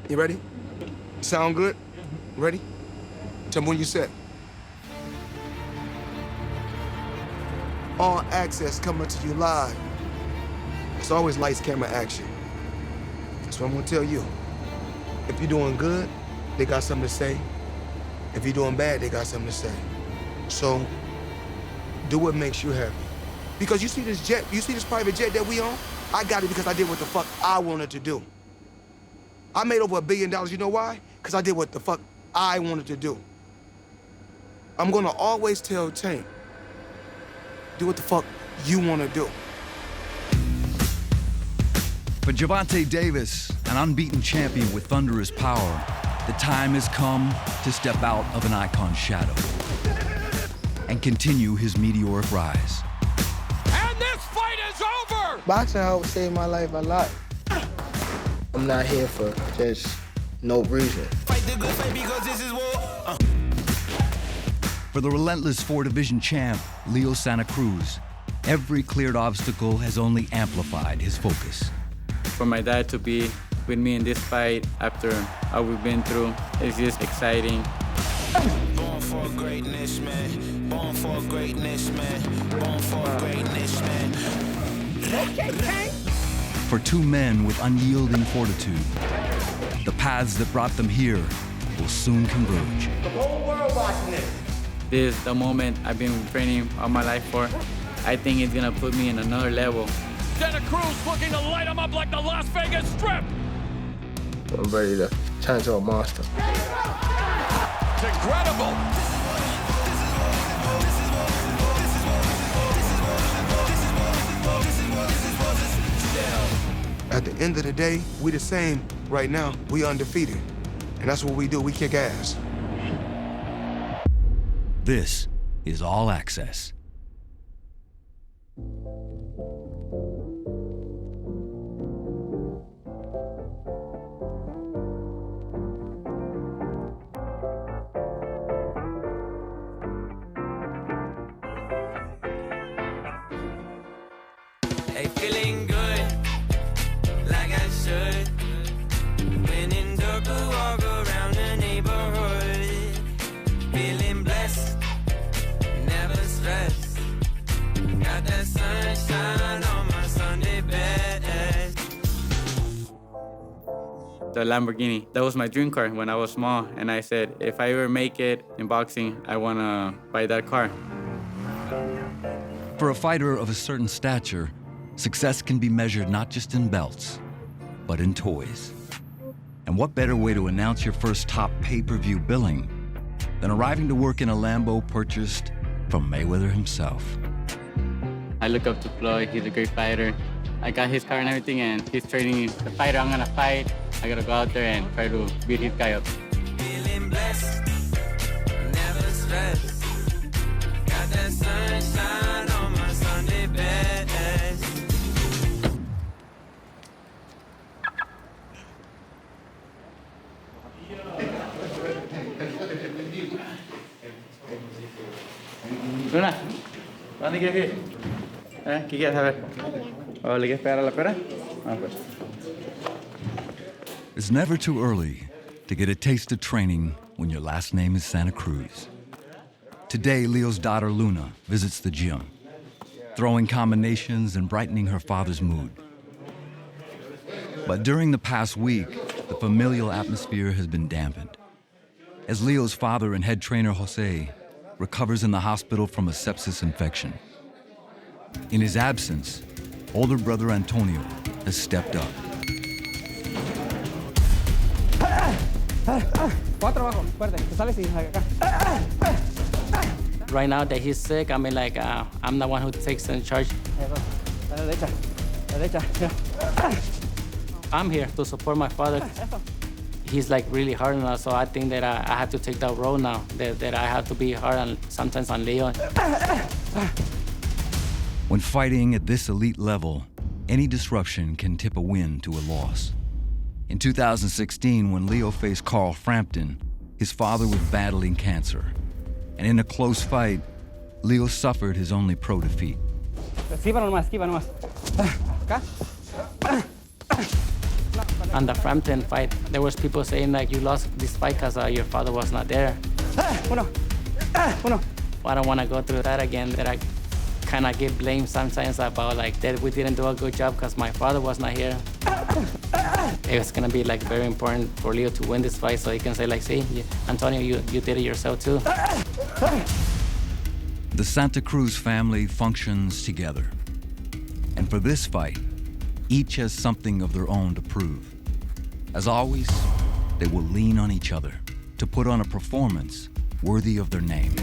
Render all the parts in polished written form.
You ready? Sound good? Ready? Tell me when you set. All access coming to you live. It's always lights, camera, action. That's what I'm gonna tell you. If you're doing good, they got something to say. If you're doing bad, they got something to say. So, do what makes you happy. Because you see this jet, you see this private jet that we own? I got it because I did what the fuck I wanted to do. I made over $1 billion, you know why? Because I did what the fuck I wanted to do. I'm gonna always tell Tank, do what the fuck you wanna do. For Gervonta Davis, an unbeaten champion with thunderous power, the time has come to step out of an icon's shadow and continue his meteoric rise. And this fight is over! Boxing helped save my life a lot. I'm not here for just no reason. Fight the good fight because this is war. For the relentless 4-division champ, Leo Santa Cruz, every cleared obstacle has only amplified his focus. For my dad to be with me in this fight after all we've been through, it's just exciting. Born for greatness, man. Born for greatness, man. Born for greatness, man. For two men with unyielding fortitude, the paths that brought them here will soon converge. The whole world watching this. This is the moment I've been training all my life for. I think it's gonna put me in another level. Santa Cruz looking to light him up like the Las Vegas Strip. I'm ready to turn into a monster. It's incredible. At the end of the day, we the same right now. We undefeated. And that's what we do, we kick ass. This is All Access. Hey, feeling good, like I should. When in dark, walk around the neighborhood. Feeling blessed, never stressed. Got that sunshine on my Sunday best. The Lamborghini, that was my dream car when I was small. And I said, if I ever make it in boxing, I wanna buy that car. For a fighter of a certain stature, success can be measured not just in belts, but in toys. And what better way to announce your first top pay-per-view billing than arriving to work in a Lambo purchased from Mayweather himself? I look up to Floyd, he's a great fighter. I got his car and everything, and he's training the fighter I'm gonna fight. I gotta go out there and try to beat his guy up. Feeling blessed, never stressed. Got that sunshine on my Sunday best. Luna, ¿dónde quieres ir? ¿Qué quieres saber? ¿O le quieres pegar a la pera? Ah, pues. It's never too early to get a taste of training when your last name is Santa Cruz. Today, Leo's daughter Luna visits the gym, throwing combinations and brightening her father's mood. But during the past week, the familial atmosphere has been dampened, as Leo's father and head trainer Jose recovers in the hospital from a sepsis infection. In his absence, older brother Antonio has stepped up. Right now that he's sick, I mean, like, I'm the one who takes in charge. I'm here to support my father. He's like really hard on us, so I think that I have to take that role now, that I have to be hard on, sometimes on Leo. When fighting at this elite level, any disruption can tip a win to a loss. In 2016, when Leo faced Carl Frampton, his father was battling cancer. And in a close fight, Leo suffered his only pro defeat. Esquiva nomás, esquiva nomás. Acá. On the Frampton fight, there was people saying like, you lost this fight because your father was not there. I don't want to go through that again, that I kind of get blamed sometimes about like that we didn't do a good job because my father was not here. It's gonna be like very important for Leo to win this fight so he can say like, see, Antonio, you did it yourself too. The Santa Cruz family functions together. And for this fight, each has something of their own to prove. As always, they will lean on each other to put on a performance worthy of their name.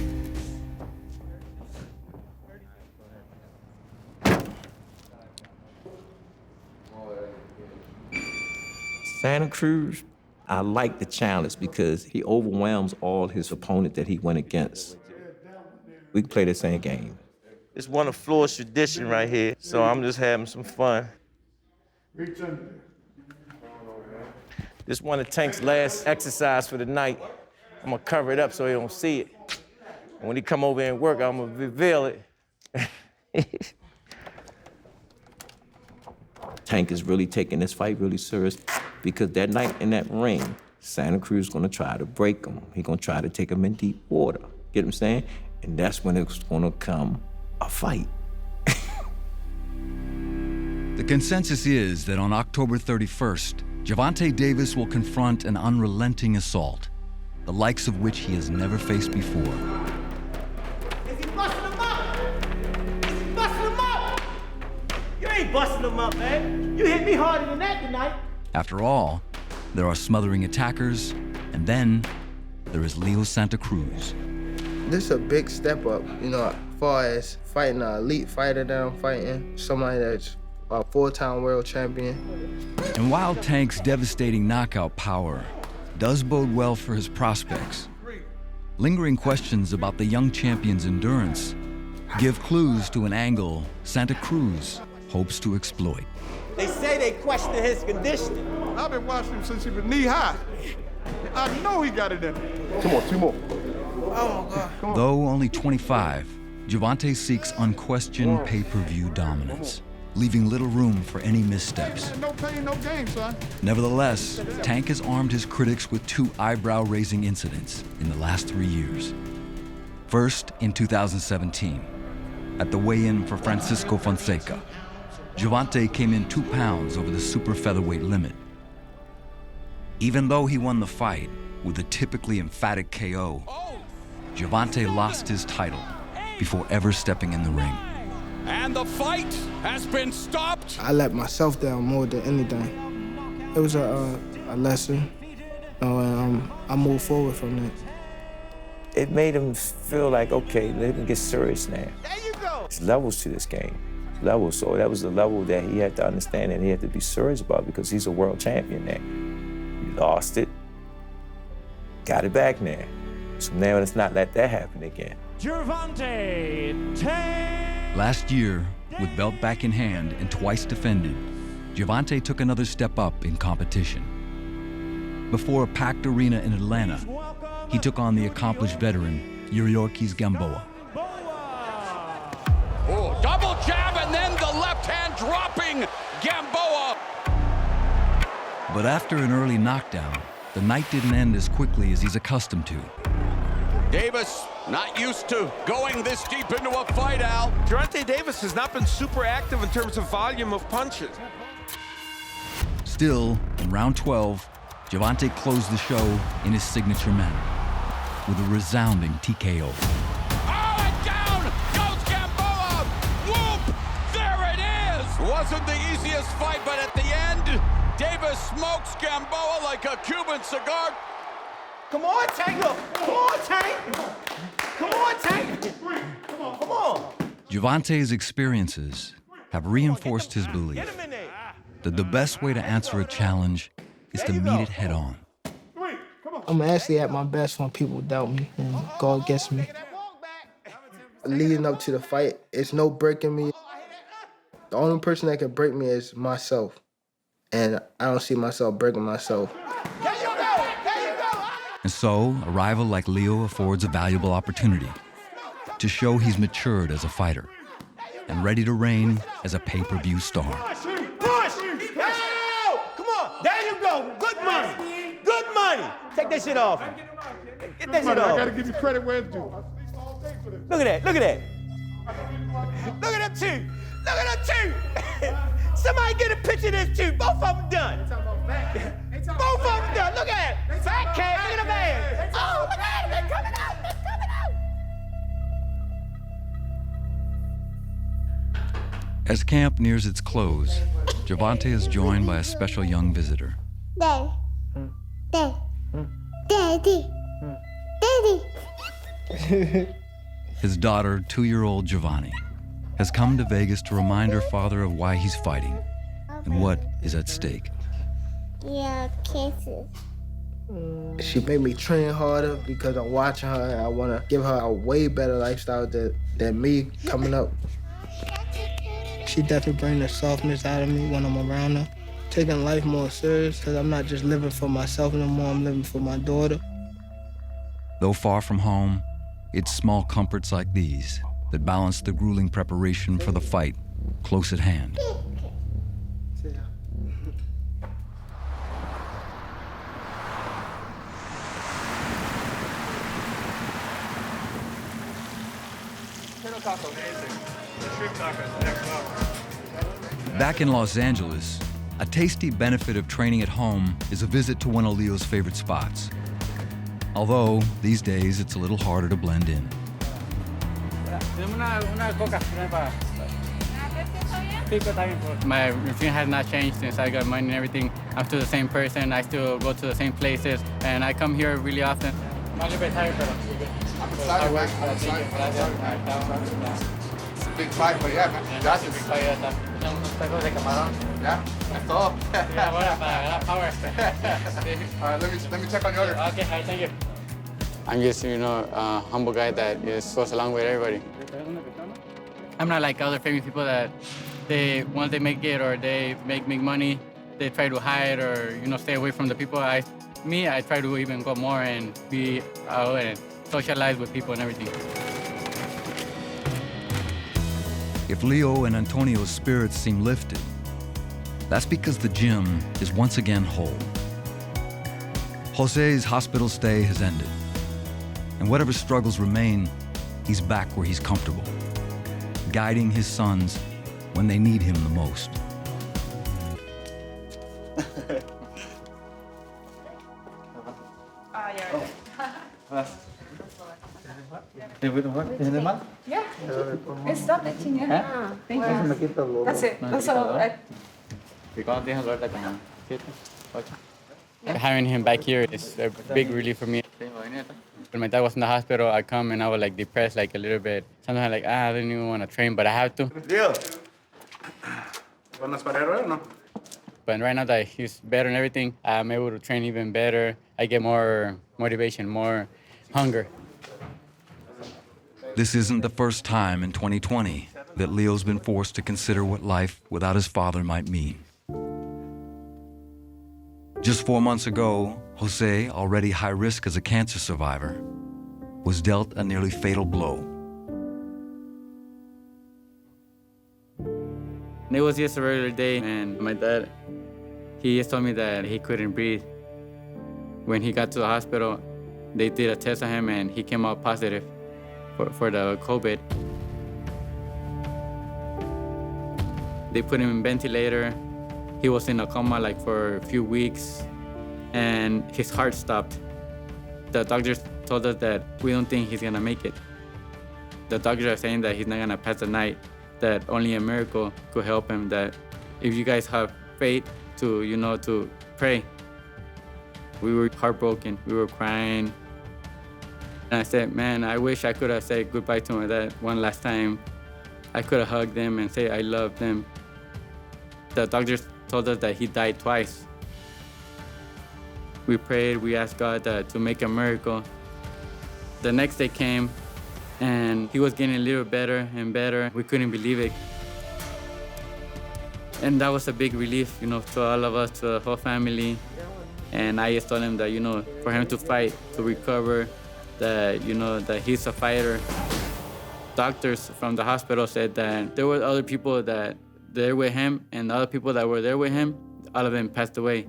Santa Cruz, I like the challenge because he overwhelms all his opponent that he went against. We can play the same game. It's one of Floyd's tradition right here, so I'm just having some fun. This one of Tank's last exercise for the night. I'm gonna cover it up so he don't see it. And when he come over and work, I'm gonna reveal it. Tank is really taking this fight really serious because that night in that ring, Santa Cruz is gonna try to break him. He's gonna try to take him in deep water. Get what I'm saying? And that's when it's gonna come a fight. The consensus is that on October 31st, Gervonta Davis will confront an unrelenting assault, the likes of which he has never faced before. Is he busting him up? Is he busting him up? You ain't busting him up, man. You hit me harder than that tonight. After all, there are smothering attackers, and then there is Leo Santa Cruz. This is a big step up, you know, as far as fighting an elite fighter that I'm fighting, somebody that's a four-time world champion. And while Tank's devastating knockout power does bode well for his prospects, lingering questions about the young champion's endurance give clues to an angle Santa Cruz hopes to exploit. They say they question his conditioning. I've been watching him since he was knee-high. I know he got it in him. Come on, 2 more. Oh, my God. Though only 25, Gervonta seeks unquestioned pay-per-view dominance, leaving little room for any missteps. No pain, no gain, son. Nevertheless, Tank has armed his critics with 2 eyebrow-raising incidents in the last 3 years. First, in 2017, at the weigh-in for Francisco Fonseca, Gervonta came in 2 pounds over the super featherweight limit. Even though he won the fight with a typically emphatic KO, Gervonta lost his title before ever stepping in the ring. And the fight has been stopped. I let myself down more than anything. It was a lesson, and I moved forward from that. It made him feel like, okay, let him get serious now. There you go. There's levels to this game. Levels. So that was the level that he had to understand and he had to be serious about because he's a world champion now. He lost it, got it back now. So now let's not let that happen again. Gervonta Tank. Last year, with belt back in hand and twice defended, Gervonta took another step up in competition. Before a packed arena in Atlanta, he took on the accomplished veteran, Yuriorkis Gamboa. Oh, double jab and then the left hand dropping Gamboa. But after an early knockdown, the night didn't end as quickly as he's accustomed to. Davis not used to going this deep into a fight, Al. Gervonta Davis has not been super active in terms of volume of punches. Still, in round 12, Gervonta closed the show in his signature manner with a resounding TKO. Oh, and down goes Gamboa! Whoop! There it is! Wasn't the easiest fight, but at the end, Davis smokes Gamboa like a Cuban cigar. Come on, Tank. Come on, Tank. Come on, Tank. Come on. Gervonta's experiences have reinforced his belief that the best way to answer a challenge is to meet it head on. I'm actually at my best when people doubt me and go against me. Leading up to the fight, it's no breaking me. The only person that can break me is myself. And I don't see myself breaking myself. And so, a rival like Leo affords a valuable opportunity to show he's matured as a fighter and ready to reign as a pay-per-view star. Push! Come on! There you go! go. Good money. Good money. Take that shit off. Get that shit I off. gotta give you credit where it's due. Look at that. Look at that. Look at them two. Look at them two. Somebody get a picture of this two. Both of them done. Both of them done. Look at that. Fat cat. Look at the man. Oh, look at it. They're coming out. They're coming out. As camp nears its close, Gervonta is joined by a special young visitor. Daddy. Daddy. Daddy. His daughter, 2-year-old Giovanni, has come to Vegas to remind her father of why he's fighting and what is at stake. Yeah, kisses. She made me train harder because I'm watching her and I want to give her a way better lifestyle than me coming up. She definitely brings the softness out of me when I'm around her. Taking life more serious because I'm not just living for myself no more, I'm living for my daughter. Though far from home, it's small comforts like these that balance the grueling preparation for the fight close at hand. Back in Los Angeles, a tasty benefit of training at home is a visit to one of Leo's favorite spots. Although, these days, it's a little harder to blend in. My routine has not changed since I got money and everything. I'm still the same person. I still go to the same places, and I come here really often. It's a big fight, but yeah, man. That's a big fight. Yeah, that's all. All right, let me check on your order. Okay, thank you. I'm just, a humble guy that just goes along with everybody. I'm not like other famous people that once they make it or they make money, they try to hide or, stay away from the people. I try to even go more and be out and socialize with people and everything. If Leo and Antonio's spirits seem lifted, that's because the gym is once again whole. Jose's hospital stay has ended, and whatever struggles remain, he's back where he's comfortable, guiding his sons when they need him the most. Yeah. Stop itching. Yeah. Thank you. That's it. That's all. Having him back here is a big relief for me. When my dad was in the hospital, I come and I was like depressed like a little bit. Sometimes like, I don't even want to train, but I have to. But right now that he's better and everything, I'm able to train even better. I get more motivation, more hunger. This isn't the first time in 2020 that Leo's been forced to consider what life without his father might mean. Just 4 months ago, Jose, already high risk as a cancer survivor, was dealt a nearly fatal blow. It was just a regular day, and my dad, he just told me that he couldn't breathe. When he got to the hospital, they did a test on him, and he came out positive for the COVID. They put him in ventilator. He was in a coma like for a few weeks, and his heart stopped. The doctors told us that we don't think he's gonna make it. The doctors are saying that he's not gonna pass the night, that only a miracle could help him, that if you guys have faith to, to pray. We were heartbroken, we were crying. And I said, man, I wish I could have said goodbye to my dad one last time. I could have hugged him and said I loved him. The doctors told us that he died twice. We prayed, we asked God to make a miracle. The next day came, and he was getting a little better and better. We couldn't believe it. And that was a big relief, to all of us, to the whole family. And I just told him that, for him to fight, to recover, that he's a fighter. Doctors from the hospital said that there were other people that there with him, and the other people that were there with him, all of them passed away.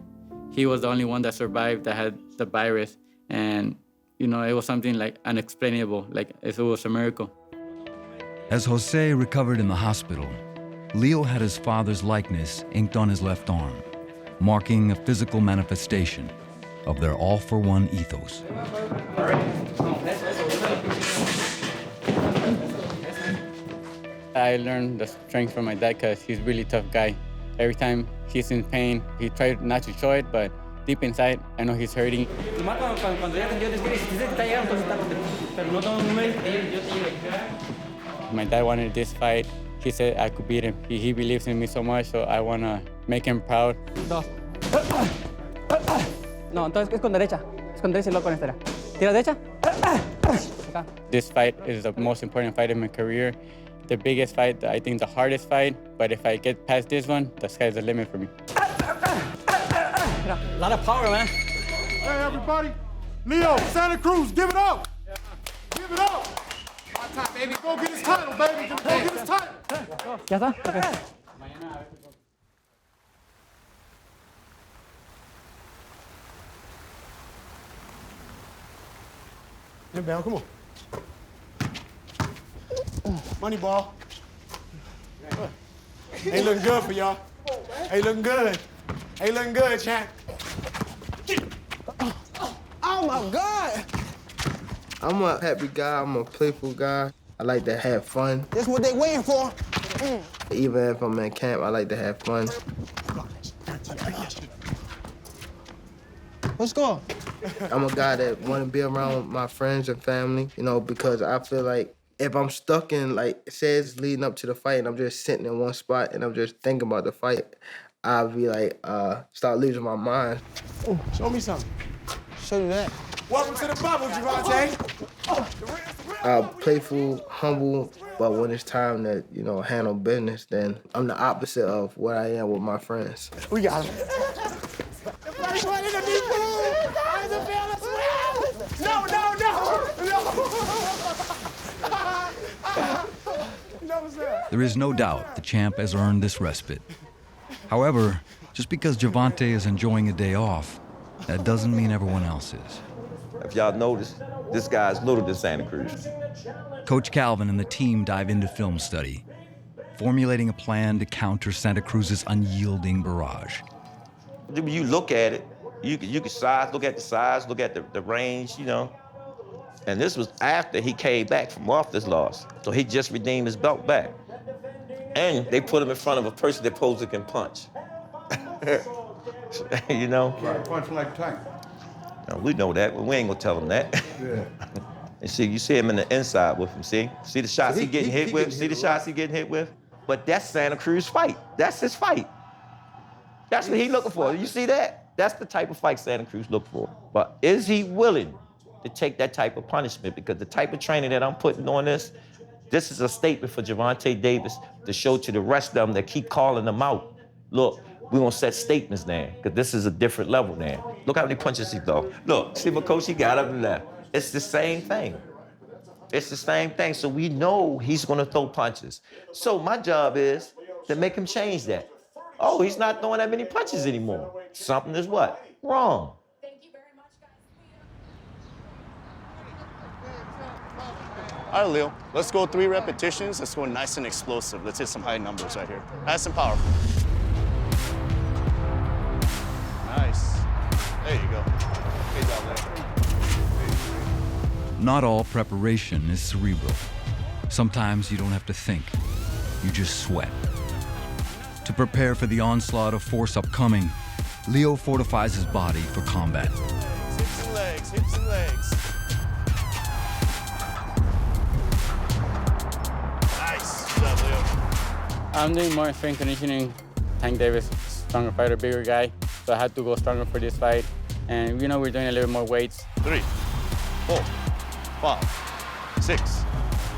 he was the only one that survived that had the virus. And, you know, it was something like unexplainable, like if it was a miracle. As Jose recovered in the hospital, Leo had his father's likeness inked on his left arm, marking a physical manifestation of their all-for-one ethos. I learned the strength from my dad because he's a really tough guy. Every time he's in pain, he tried not to show it, but deep inside, I know he's hurting. My dad wanted this fight. He said I could beat him. He believes in me so much, so I want to make him proud. No, entonces es con derecha. Es con derecha y luego con esta. Tira derecha. This fight is the most important fight in my career. The biggest fight, I think the hardest fight, but if I get past this one, the sky's the limit for me. A lot of power, man. Hey, everybody. Leo, Santa Cruz, give it up. Give it up. My time, baby. Go get his title, baby. Go get his title. ¿Ya está? Okay. Inbound, come on. Money ball. Ain't looking good for y'all. Ain't looking good. Ain't looking good, champ. Oh my God! I'm a happy guy, I'm a playful guy. I like to have fun. That's what they waiting for. Even if I'm in camp, I like to have fun. Let's go. I'm a guy that want to be around my friends and family, you know, because I feel like if I'm stuck in, like, it says leading up to the fight and I'm just sitting in one spot and I'm just thinking about the fight, I'll be like, start losing my mind. Ooh, show me something. Show you that. Welcome to the bubble, Gervonta. Playful, humble, but when it's time to, you know, handle business, then I'm the opposite of what I am with my friends. We got him. First one in the deep pool. No. There is no doubt the champ has earned this respite. However, just because Gervonta is enjoying a day off, that doesn't mean everyone else is. If y'all notice, this guy's little than Santa Cruz. Coach Calvin and the team dive into film study, formulating a plan to counter Santa Cruz's unyielding barrage. When you look at it, you can look at the size, look at the range, you know. And this was after he came back from off this loss. So he just redeemed his belt back. And they put him in front of a person that supposedly can punch. You know? Right, punch like a tank. Now, we know that, but we ain't gonna tell him that. Yeah. And see, you see him in the inside with him, see? See the shots he getting hit with? See the shots he getting hit with? But that's Santa Cruz fight. That's his fight. That's what he looking for. You see that? That's the type of fight Santa Cruz look for. But is he willing to take that type of punishment? Because the type of training that I'm putting on this is a statement for Gervonta Davis to show to the rest of them that keep calling them out. Look, we're gonna set statements now, because this is a different level now. Look how many punches he throw. Look, see my coach, he got up and left. It's the same thing. It's the same thing. So we know he's gonna throw punches. So my job is to make him change that. Oh, he's not throwing that many punches anymore. Something is what? Wrong. All right, Leo, let's go 3 repetitions. Let's go nice and explosive. Let's hit some high numbers right here. Nice and powerful. Nice. There you go. Good job, Leo. Not all preparation is cerebral. Sometimes you don't have to think, you just sweat. To prepare for the onslaught of force upcoming, Leo fortifies his body for combat. Hips and legs, hips and legs. Nice. Good job, Leo. I'm doing more strength conditioning. Tank Davis, stronger fighter, bigger guy, so I had to go stronger for this fight. And you know, we're doing a little more weights. 3, 4, 5, 6,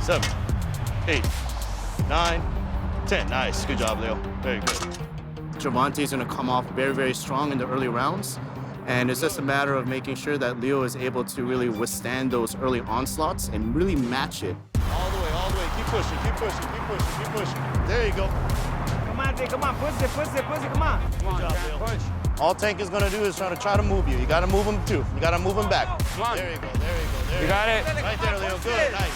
7, 8, 9, 10. Nice. Good job, Leo. Very good. Gervonta's going to come off very, very strong in the early rounds. And it's just a matter of making sure that Leo is able to really withstand those early onslaughts and really match it. All the way, all the way. Keep pushing, keep pushing, keep pushing, keep pushing. There you go. Come on, Jay, come on. Push it, come on. Good job, Leo. Push. All Tank is gonna do is try to move you. You gotta move him too. You gotta move him back. Come on. There you go, there you go, there You got it. Right there, Leo, good, nice.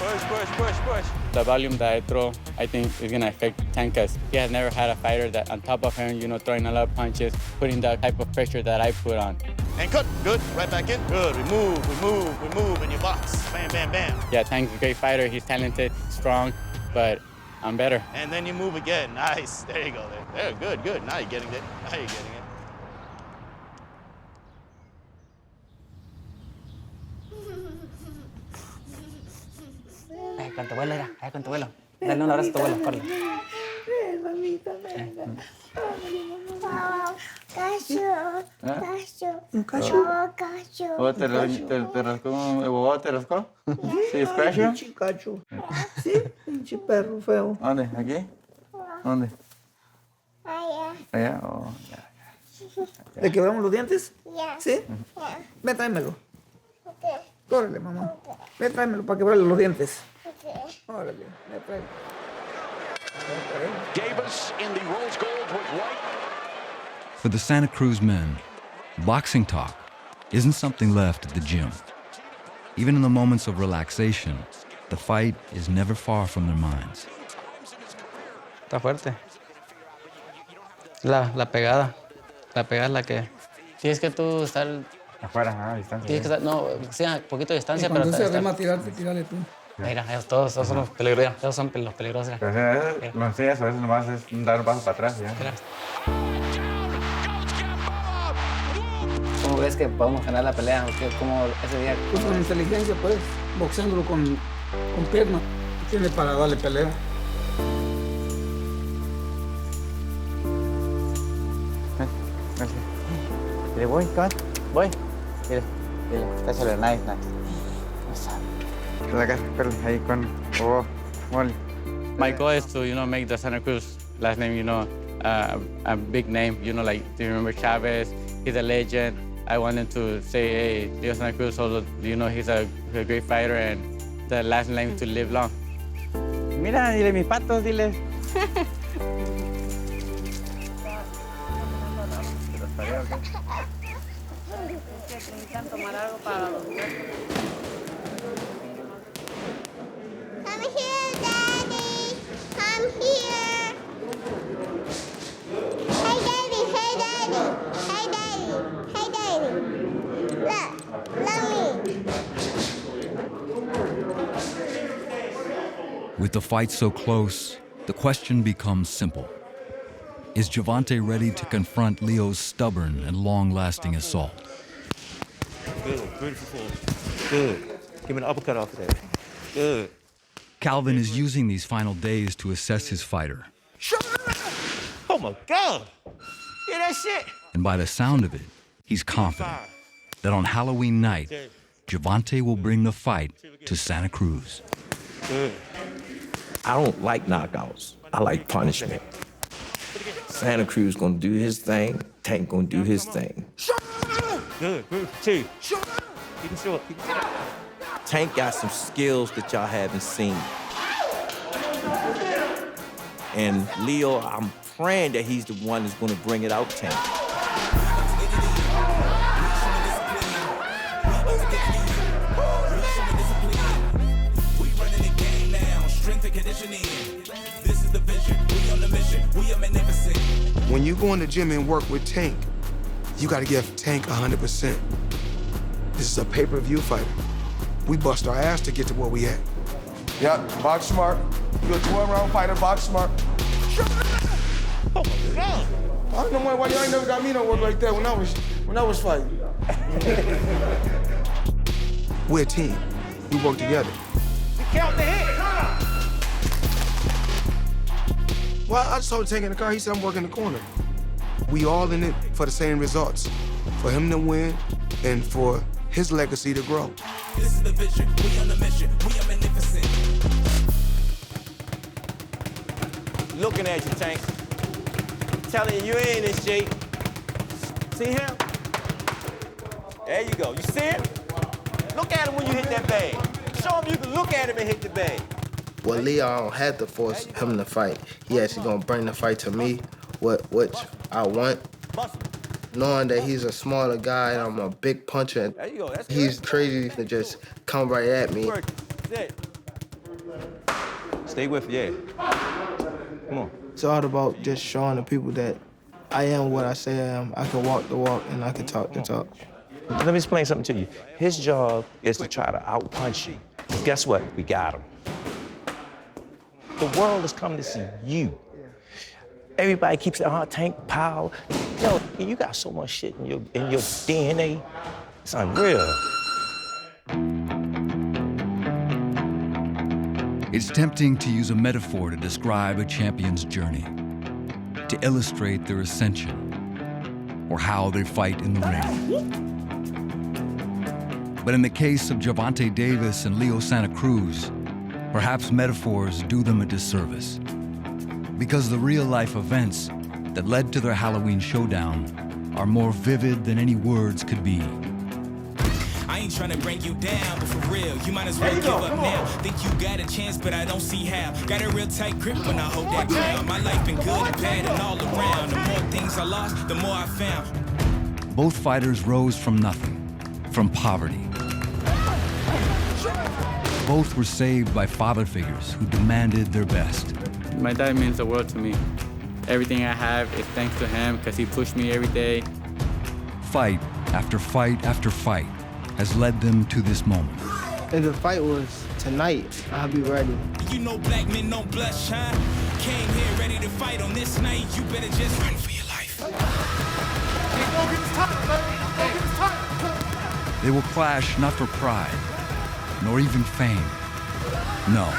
Push. The volume that I throw, I think is gonna affect Tank because he has never had a fighter that on top of him, throwing a lot of punches, putting the type of pressure that I put on. And cut, good, right back in. Good, we move in your box. Bam, bam, bam. Yeah, Tank's a great fighter. He's talented, strong, but I'm better. And then you move again, nice. There you go, there, good. Now you're getting it, Con tu abuelo, era. Con tu abuelo. Dale un abrazo a tu abuelo, corre. Mamita, ¿Te rascó? ¿Sí, scratch you? Chicacho. Sí, pinche perro feo. ¿Dónde? ¿Aquí? ¿Dónde? Allá. Oh, ya. ¿Le quebramos los dientes? Ya. ¿Sí? Ven, tráemelo. Córrele, mamá. Ven, tráemelo para quebrarle los dientes. Órale, ven, tráemelo. Davis in the rose gold with white. For the Santa Cruz men, boxing talk isn't something left at the gym. Even in the moments of relaxation, the fight is never far from their minds. Está fuerte. La pegada. La pegada es la que... Tienes que tú estar... Afuera, a distancia. Tienes que estar... No, sí, a poquito de distancia, Cuando pero... se arrima a tirarte, tírale tú. Mira, todos son los peligrosos. Todos son los peligrosos. Lo enseñas, a veces nomás es dar un paso para atrás. ¿Ya? ¿Cómo ves que podemos ganar la pelea? ¿Cómo ese día? Pues con inteligencia, pues, boxeándolo con pierna. Tiene para darle pelea. Dile, voy. Dile, échale, nice. Ahí con... My goal is to, make the Santa Cruz last name, a big name. Like, do you remember Chavez? He's a legend. I wanted to say, hey, Leo Santa Cruz, also, he's a great fighter and the last name to live long. Mira, dile mis patos, dile. Come here, Daddy. Come here. Hey, Daddy. Look, me. With the fight so close, the question becomes simple. Is Gervonta ready to confront Leo's stubborn and long-lasting assault? Good, beautiful. Good. Give me an uppercut off of that. Good. Calvin is using these final days to assess his fighter. Oh my God! Hear that shit? And by the sound of it, he's confident that on Halloween night, Gervonta will bring the fight to Santa Cruz. Good. I don't like knockouts. I like punishment. Santa Cruz gonna do his thing, Tank gonna do his thing. Good. Two. Keep him short. Tank got some skills that y'all haven't seen. And Leo, I'm praying that he's the one that's gonna bring it out, Tank. When you go in the gym and work with Tank, you gotta give Tank 100%. This is a pay-per-view fighter. We bust our ass to get to where we at. Yep, box smart. You're a 12-round fighter, box smart. Oh my God! I don't know why y'all ain't never got me no work like that when I was fighting. We're a team. We work together. Count the hit! Well, I just told Tank in the car, he said I'm working the corner. We all in it for the same results. For him to win and for his legacy to grow. This is the vision, we on the mission, we are magnificent. Looking at you, Tank. Telling you ain't in shape. See him? There you go. You see him? Look at him when you hit that bag. Show him you can look at him and hit the bag. Well, Leo, I don't have to force him to fight. He actually gonna bring the fight to me, which I want. Muscle. knowing that he's a smaller guy and I'm a big puncher. There you go. That's He's good. crazy to just come right at me. Work. Sit. Stay with you. Yeah. Come on. It's all about just showing the people that I am what I say I am. I can walk the walk and I can talk the talk. Let me explain something to you. His job is to try to out-punch you. But guess what? We got him. The world has come to see you. Everybody keeps saying, oh, Tank, power. Yo, you got so much shit in your DNA. It's unreal. It's tempting to use a metaphor to describe a champion's journey, to illustrate their ascension, or how they fight in the ring. But in the case of Gervonta Davis and Leo Santa Cruz, perhaps metaphors do them a disservice, because the real-life events that led to their Halloween showdown are more vivid than any words could be. I ain't trying to bring you down, but for real, you might as well give up now. Think you got a chance, but I don't see how. Got a real tight grip when I hold that ground. My life been good and bad and all around. The more things I lost, the more I found. Both fighters rose from nothing, from poverty. Both were saved by father figures who demanded their best. My dad means the world to me. Everything I have is thanks to him because he pushed me every day. Fight after fight after fight has led them to this moment. If the fight was tonight, I'll be ready. You know black men don't blush, huh? Came here ready to fight on this night. You better just run for your life. Hey, go get his title, baby. Go get his title. They will clash not for pride, nor even fame. No,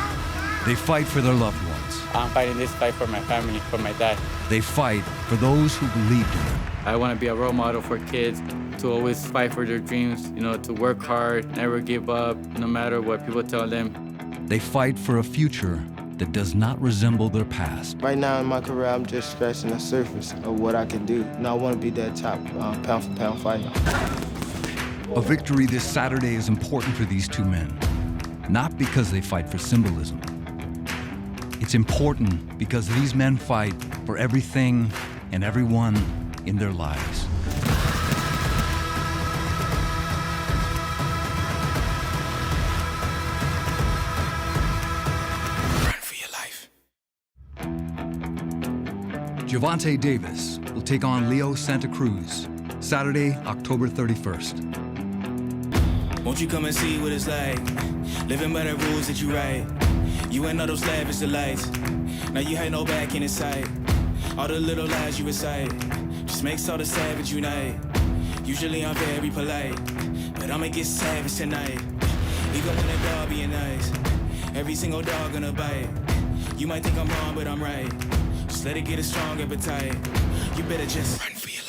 they fight for their loved ones. I'm fighting this fight for my family, for my dad. They fight for those who believed in them. I want to be a role model for kids, to always fight for their dreams, to work hard, never give up, no matter what people tell them. They fight for a future that does not resemble their past. Right now in my career, I'm just scratching the surface of what I can do. And I want to be that top pound-for-pound fighter. A victory this Saturday is important for these two men, not because they fight for symbolism. It's important because these men fight for everything and everyone in their lives. Run for your life. Gervonta Davis will take on Leo Santa Cruz, Saturday, October 31st. Won't you come and see what it's like? Living by the rules that you write. You ain't know those lavish delights. Now you ain't no back in sight. All the little lies you recite just makes all the savage unite. Usually I'm very polite, but I'ma get savage tonight. Even when the dog being nice, every single dog gonna bite. You might think I'm wrong, but I'm right. Just let it get a strong appetite. You better just run for your